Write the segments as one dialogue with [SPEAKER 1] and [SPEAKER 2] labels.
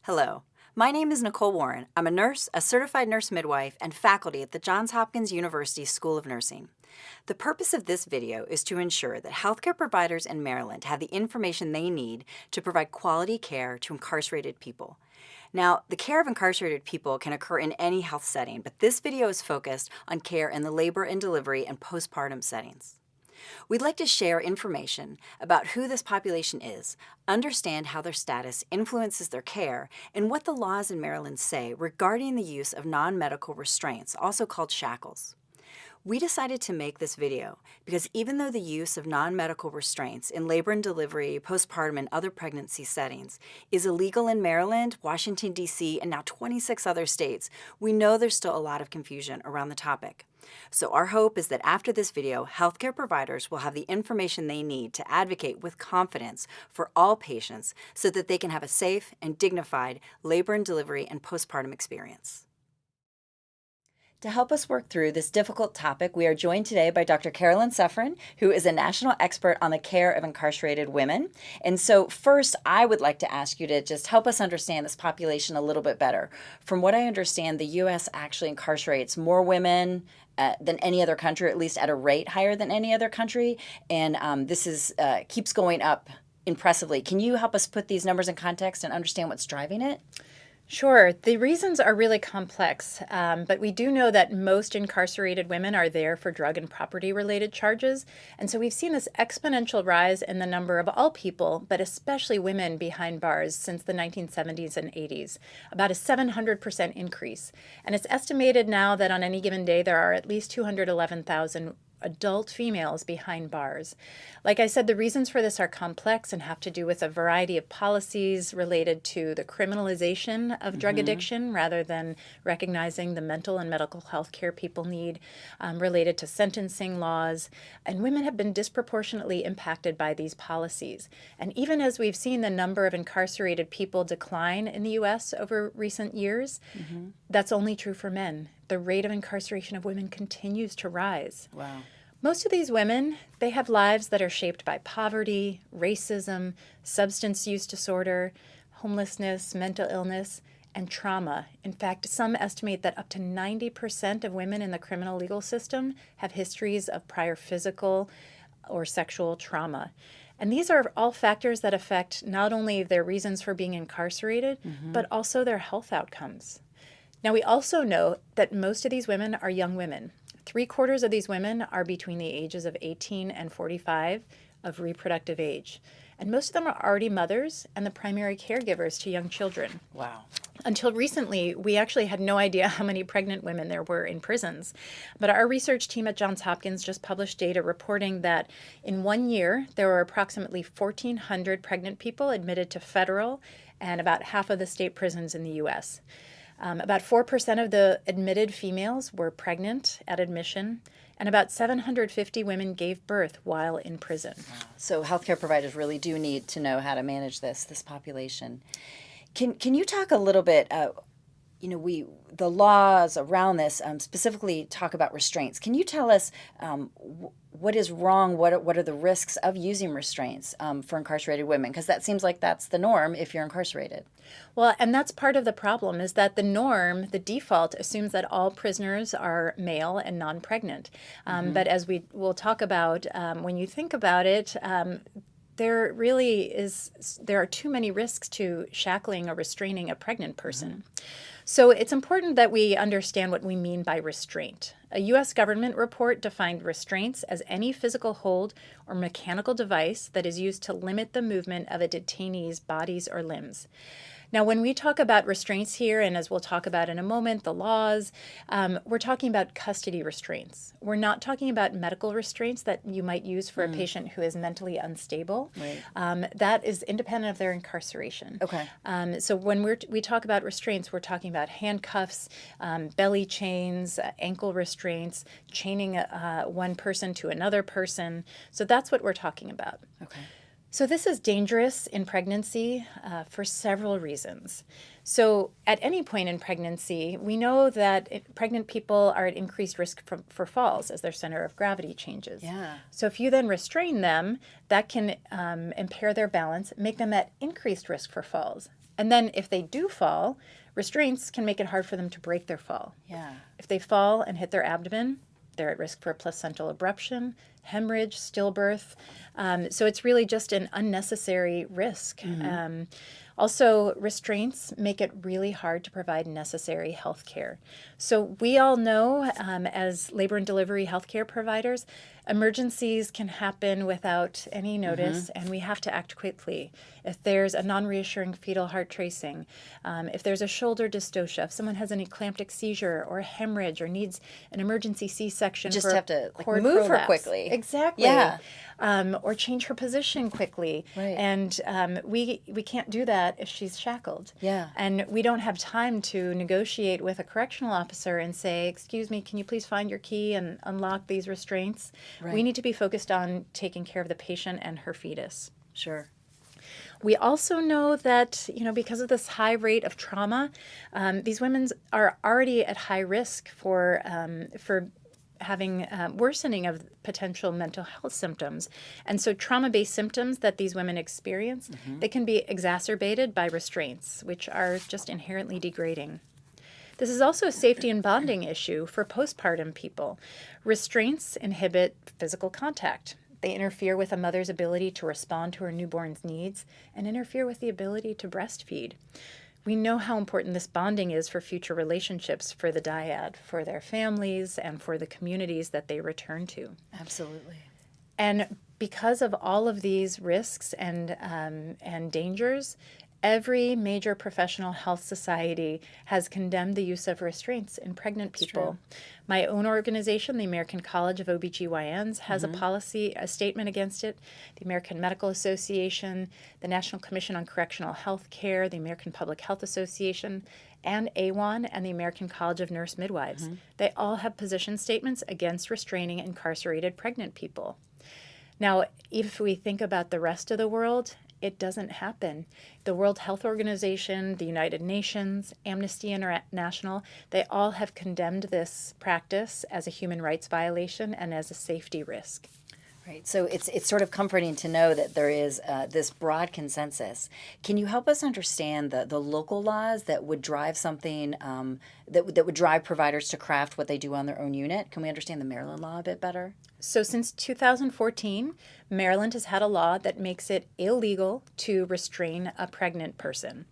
[SPEAKER 1] Hello, my name is Nicole Warren. I'm a nurse, a certified nurse midwife, and faculty at the Johns Hopkins University School of Nursing. The purpose of this video is to ensure that healthcare providers in Maryland have the information they need to provide quality care to incarcerated people. Now, the care of incarcerated people can occur in any health setting, but this video is focused on care in the labor and delivery and postpartum settings. We'd like to share information about who this population is, understand how their status influences their care, and what the laws in Maryland say regarding the use of non-medical restraints, also called shackles. We decided to make this video because even though the use of non-medical restraints in labor and delivery, postpartum, and other pregnancy settings is illegal in Maryland, Washington, D.C., and now 26 other states, we know there's still a lot of confusion around the topic. So our hope is that after this video, healthcare providers will have the information they need to advocate with confidence for all patients so that they can have a safe and dignified labor and delivery and postpartum experience. To help us work through this difficult topic, we are joined today by Dr. Carolyn Suffren, who is a national expert on the care of incarcerated women. And so first, I would like to ask you to just help us understand this population a little bit better. From what I understand, the U.S. actually incarcerates more women than any other country, or at least at a rate higher than any other country. And this keeps going up impressively. Can you help us put these numbers in context and understand what's driving it?
[SPEAKER 2] Sure. The reasons are really complex, but we do know that most incarcerated women are there for drug and property-related charges. And so we've seen this exponential rise in the number of all people, but especially women behind bars since the 1970s and 80s, about a 700% increase. And it's estimated now that on any given day there are at least 211,000 adult females behind bars. Like I said, the reasons for this are complex and have to do with a variety of policies related to the criminalization of drug addiction rather than recognizing the mental and medical health care people need, related to sentencing laws. And women have been disproportionately impacted by these policies. And even as we've seen the number of incarcerated people decline in the U.S. over recent years, that's only true for men. The rate of incarceration of women continues to rise.
[SPEAKER 1] Wow.
[SPEAKER 2] Most of these women, they have lives that are shaped by poverty, racism, substance use disorder, homelessness, mental illness, and trauma. In fact, some estimate that up to 90% of women in the criminal legal system have histories of prior physical or sexual trauma. And these are all factors that affect not only their reasons for being incarcerated, but also their health outcomes. Now, we also know that most of these women are young women. 3/4 of these women are between the ages of 18 and 45 of reproductive age. And most of them are already mothers and the primary caregivers to young children.
[SPEAKER 1] Wow.
[SPEAKER 2] Until recently, we actually had no idea how many pregnant women there were in prisons. But our research team at Johns Hopkins just published data reporting that in 1 year, there were approximately 1,400 pregnant people admitted to federal and about half of the state prisons in the U.S. About 4% of the admitted females were pregnant at admission, and about 750 women gave birth while in prison.
[SPEAKER 1] So healthcare providers really do need to know how to manage this population. Can you talk a little bit, the laws around this specifically talk about restraints. Can you tell us what is wrong, what are the risks of using restraints for incarcerated women? Because that seems like that's the norm if you're incarcerated.
[SPEAKER 2] Well, and that's part of the problem is that the norm, the default, assumes that all prisoners are male and non-pregnant. But as we will talk about, when you think about it, there are too many risks to shackling or restraining a pregnant person. So it's important that we understand what we mean by restraint. A U.S. government report defined restraints as any physical hold or mechanical device that is used to limit the movement of a detainee's bodies or limbs. Now, when we talk about restraints here, and as we'll talk about in a moment, the laws, we're talking about custody restraints. We're not talking about medical restraints that you might use for a patient who is mentally unstable.
[SPEAKER 1] Right.
[SPEAKER 2] That is independent of their incarceration.
[SPEAKER 1] Okay.
[SPEAKER 2] So when we talk about restraints, we're talking about handcuffs, belly chains, ankle restraints, chaining one person to another person. So that's what we're talking about.
[SPEAKER 1] Okay.
[SPEAKER 2] So this is dangerous in pregnancy for several reasons. So at any point in pregnancy, we know that pregnant people are at increased risk for falls as their center of gravity changes.
[SPEAKER 1] Yeah.
[SPEAKER 2] So if you then restrain them, that can impair their balance, make them at increased risk for falls. And then if they do fall, restraints can make it hard for them to break their fall.
[SPEAKER 1] Yeah.
[SPEAKER 2] If they fall and hit their abdomen, they're at risk for placental abruption, hemorrhage, stillbirth. So it's really just an unnecessary risk. Also, restraints make it really hard to provide necessary health care. So we all know, as labor and delivery healthcare providers, emergencies can happen without any notice, and we have to act quickly. If there's a non-reassuring fetal heart tracing, if there's a shoulder dystocia, if someone has an eclamptic seizure or a hemorrhage or needs an emergency C-section,
[SPEAKER 1] Just
[SPEAKER 2] for
[SPEAKER 1] have to
[SPEAKER 2] cord
[SPEAKER 1] move her
[SPEAKER 2] prolapse.
[SPEAKER 1] quickly.
[SPEAKER 2] Exactly.
[SPEAKER 1] Yeah.
[SPEAKER 2] Or change her position quickly.
[SPEAKER 1] Right.
[SPEAKER 2] And we can't do that if she's shackled.
[SPEAKER 1] Yeah.
[SPEAKER 2] And we don't have time to negotiate with a correctional officer and say, excuse me, can you please find your key and unlock these restraints?
[SPEAKER 1] Right.
[SPEAKER 2] We need to be focused on taking care of the patient and her fetus.
[SPEAKER 1] Sure.
[SPEAKER 2] We also know that, because of this high rate of trauma, these women are already at high risk for having worsening of potential mental health symptoms. And so trauma-based symptoms that these women experience, they can be exacerbated by restraints, which are just inherently degrading. This is also a safety and bonding issue for postpartum people. Restraints inhibit physical contact. They interfere with a mother's ability to respond to her newborn's needs and interfere with the ability to breastfeed. We know how important this bonding is for future relationships for the dyad, for their families, and for the communities that they return to.
[SPEAKER 1] Absolutely.
[SPEAKER 2] And because of all of these risks and dangers, every major professional health society has condemned the use of restraints in pregnant people. My own organization, the American College of OBGYNs, has a policy, a statement against it. The American Medical Association, the National Commission on Correctional Health Care, the American Public Health Association, and AWHON and the American College of Nurse Midwives. They all have position statements against restraining incarcerated pregnant people. Now, if we think about the rest of the world, it doesn't happen. The World Health Organization, the United Nations, Amnesty International, they all have condemned this practice as a human rights violation and as a safety risk.
[SPEAKER 1] Right. So it's sort of comforting to know that there is this broad consensus. Can you help us understand the local laws that would drive something that would drive providers to craft what they do on their own unit? Can we understand the Maryland law a bit better?
[SPEAKER 2] So since 2014, Maryland has had a law that makes it illegal to restrain a pregnant person.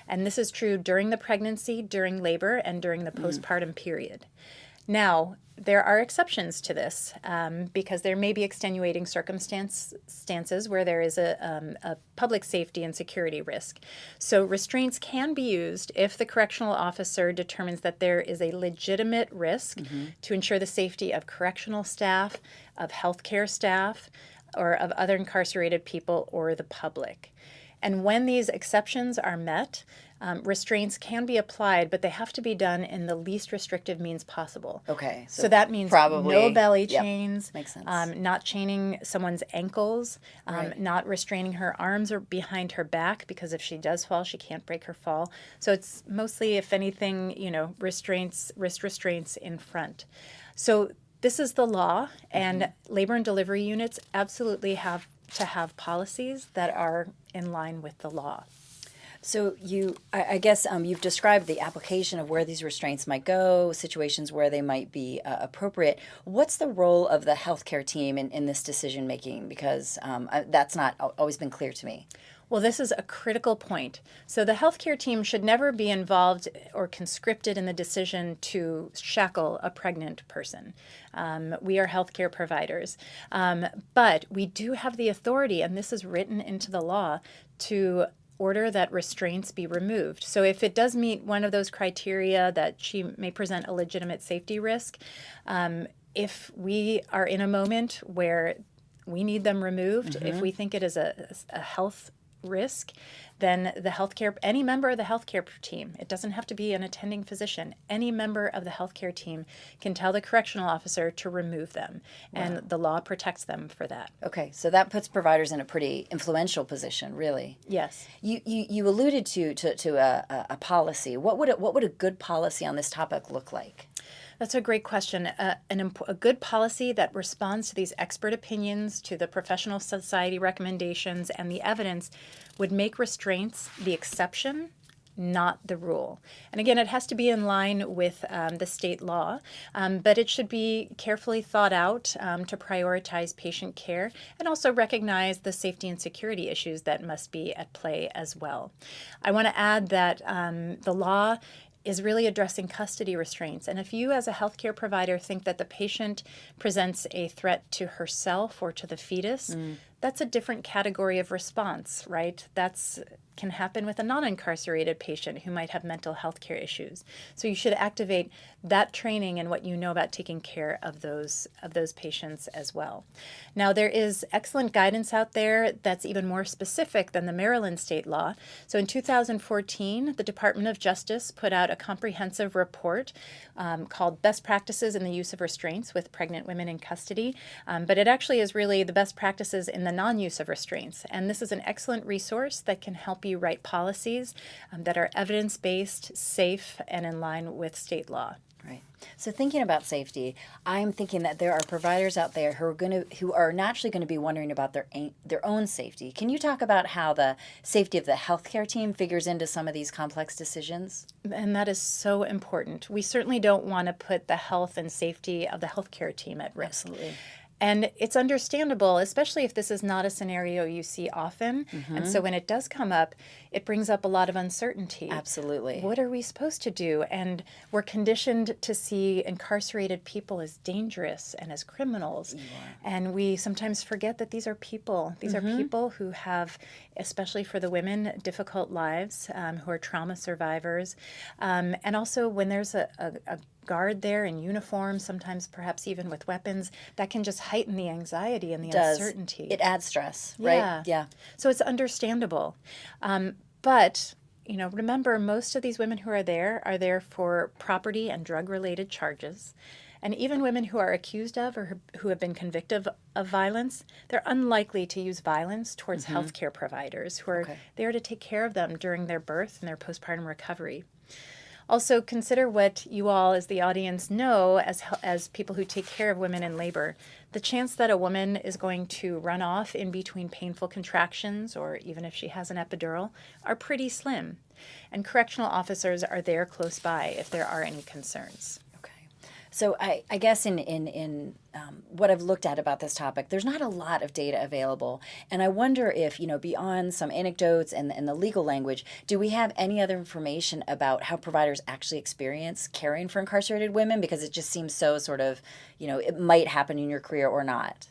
[SPEAKER 2] And this is true during the pregnancy, during labor, and during the postpartum period. Now, there are exceptions to this because there may be extenuating circumstances where there is a public safety and security risk. So restraints can be used if the correctional officer determines that there is a legitimate risk to ensure the safety of correctional staff, of healthcare staff, or of other incarcerated people or the public. And when these exceptions are met, restraints can be applied, but they have to be done in the least restrictive means possible.
[SPEAKER 1] Okay.
[SPEAKER 2] So that means
[SPEAKER 1] probably,
[SPEAKER 2] no belly
[SPEAKER 1] yep,
[SPEAKER 2] chains,
[SPEAKER 1] makes sense.
[SPEAKER 2] not chaining someone's ankles,
[SPEAKER 1] Right.
[SPEAKER 2] not restraining her arms or behind her back, because if she does fall, she can't break her fall. So it's mostly, if anything, wrist restraints in front. So this is the law, and labor and delivery units absolutely have to have policies that are in line with the law.
[SPEAKER 1] So I guess you've described the application of where these restraints might go, situations where they might be appropriate. What's the role of the healthcare team in this decision making? Because that's not always been clear to me.
[SPEAKER 2] Well, this is a critical point. So the healthcare team should never be involved or conscripted in the decision to shackle a pregnant person. We are healthcare providers. But we do have the authority, and this is written into the law, to order that restraints be removed. So if it does meet one of those criteria that she may present a legitimate safety risk, if we are in a moment where we need them removed, if we think it is a health risk, then any member of the healthcare team, it doesn't have to be an attending physician, any member of the healthcare team can tell the correctional officer to remove them. And the law protects them for that.
[SPEAKER 1] Okay, so that puts providers in a pretty influential position, really.
[SPEAKER 2] Yes.
[SPEAKER 1] You alluded to a policy. What would a good policy on this topic look like?
[SPEAKER 2] That's a great question. A good policy that responds to these expert opinions, to the professional society recommendations, and the evidence would make restraints the exception, not the rule. And again, it has to be in line with the state law, but it should be carefully thought out to prioritize patient care and also recognize the safety and security issues that must be at play as well. I want to add that the law is really addressing custody restraints. And if you as a healthcare provider think that the patient presents a threat to herself or to the fetus, that's a different category of response, right? That's can happen with a non-incarcerated patient who might have mental health care issues. So you should activate that training and what you know about taking care of those patients as well. Now, there is excellent guidance out there that's even more specific than the Maryland state law. So in 2014, the Department of Justice put out a comprehensive report called Best Practices in the Use of Restraints with Pregnant Women in Custody. But it actually is really the best practices in the non-use of restraints. And this is an excellent resource that can help you write policies that are evidence-based, safe, and in line with state law.
[SPEAKER 1] Right. So thinking about safety, I'm thinking that there are providers out there who are naturally going to be wondering about their own safety. Can you talk about how the safety of the healthcare team figures into some of these complex decisions?
[SPEAKER 2] And that is so important. We certainly don't want to put the health and safety of the healthcare team at risk.
[SPEAKER 1] Absolutely.
[SPEAKER 2] And it's understandable, especially if this is not a scenario you see often. And so when it does come up, it brings up a lot of uncertainty.
[SPEAKER 1] Absolutely.
[SPEAKER 2] What are we supposed to do? And we're conditioned to see incarcerated people as dangerous and as criminals. And we sometimes forget that these are people. These are people who have, especially for the women, difficult lives, who are trauma survivors. And also when there's a guard there in uniform, sometimes perhaps even with weapons, that can just heighten the anxiety and the uncertainty.
[SPEAKER 1] It adds stress, right? Yeah.
[SPEAKER 2] So it's understandable. But, remember, most of these women who are there for property and drug-related charges. And even women who are accused of or who have been convicted of violence, they're unlikely to use violence towards healthcare providers who are there to take care of them during their birth and their postpartum recovery. Also, consider what you all as the audience know as people who take care of women in labor. The chance that a woman is going to run off in between painful contractions, or even if she has an epidural, are pretty slim. And correctional officers are there close by if there are any concerns.
[SPEAKER 1] So I guess in what I've looked at about this topic, there's not a lot of data available. And I wonder if, beyond some anecdotes and the legal language, do we have any other information about how providers actually experience caring for incarcerated women? Because it just seems so sort of, it might happen in your career or not.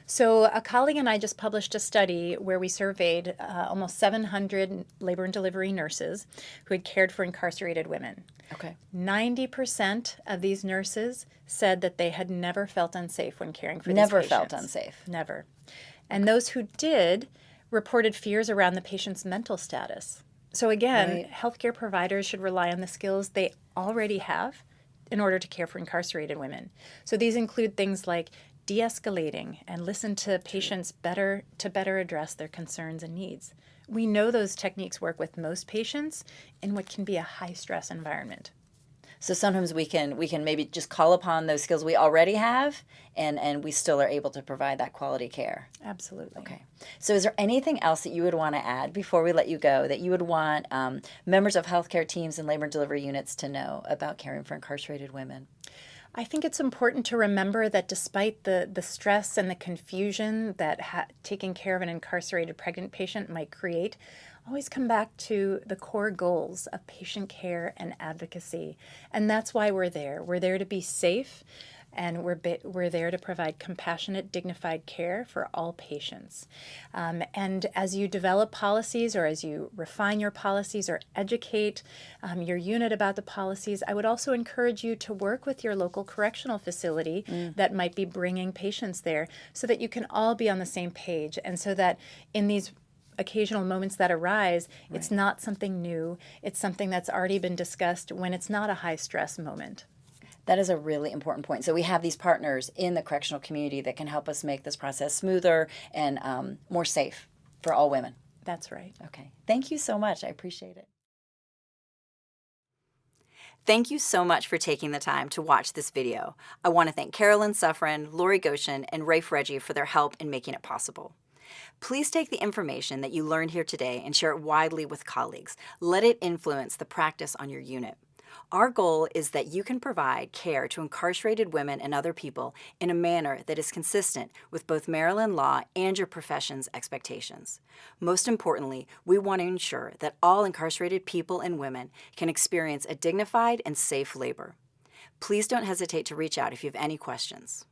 [SPEAKER 2] So a colleague and I just published a study where we surveyed almost 700 labor and delivery nurses who had cared for incarcerated women. 90% of these nurses said that they had never felt unsafe when caring for these patients.
[SPEAKER 1] Never felt unsafe.
[SPEAKER 2] Never. And those who did reported fears around the patient's mental status. So again, healthcare providers should rely on the skills they already have in order to care for incarcerated women. So these include things like de-escalating and listen to patients better to better address their concerns and needs. We know those techniques work with most patients in what can be a high-stress environment.
[SPEAKER 1] So sometimes we can maybe just call upon those skills we already have, and we still are able to provide that quality care.
[SPEAKER 2] Absolutely.
[SPEAKER 1] Okay. So is there anything else that you would want to add before we let you go that you would want members of healthcare teams and labor and delivery units to know about caring for incarcerated women?
[SPEAKER 2] I think it's important to remember that despite the stress and the confusion that taking care of an incarcerated pregnant patient might create, always come back to the core goals of patient care and advocacy. And that's why we're there. We're there to be safe, and we're there to provide compassionate, dignified care for all patients. And as you develop policies, or as you refine your policies or educate your unit about the policies, I would also encourage you to work with your local correctional facility that might be bringing patients there so that you can all be on the same page, and so that in these occasional moments that arise, it's not something new. It's something that's already been discussed when it's not a high stress moment.
[SPEAKER 1] That is a really important point. So we have these partners in the correctional community that can help us make this process smoother and more safe for all women.
[SPEAKER 2] That's right.
[SPEAKER 1] Okay. Thank you so much. I appreciate it. Thank you so much for taking the time to watch this video. I want to thank Carolyn Suffren, Lori Goshen, and Rafe Reggie for their help in making it possible. Please take the information that you learned here today and share it widely with colleagues. Let it influence the practice on your unit. Our goal is that you can provide care to incarcerated women and other people in a manner that is consistent with both Maryland law and your profession's expectations. Most importantly, we want to ensure that all incarcerated people and women can experience a dignified and safe labor. Please don't hesitate to reach out if you have any questions.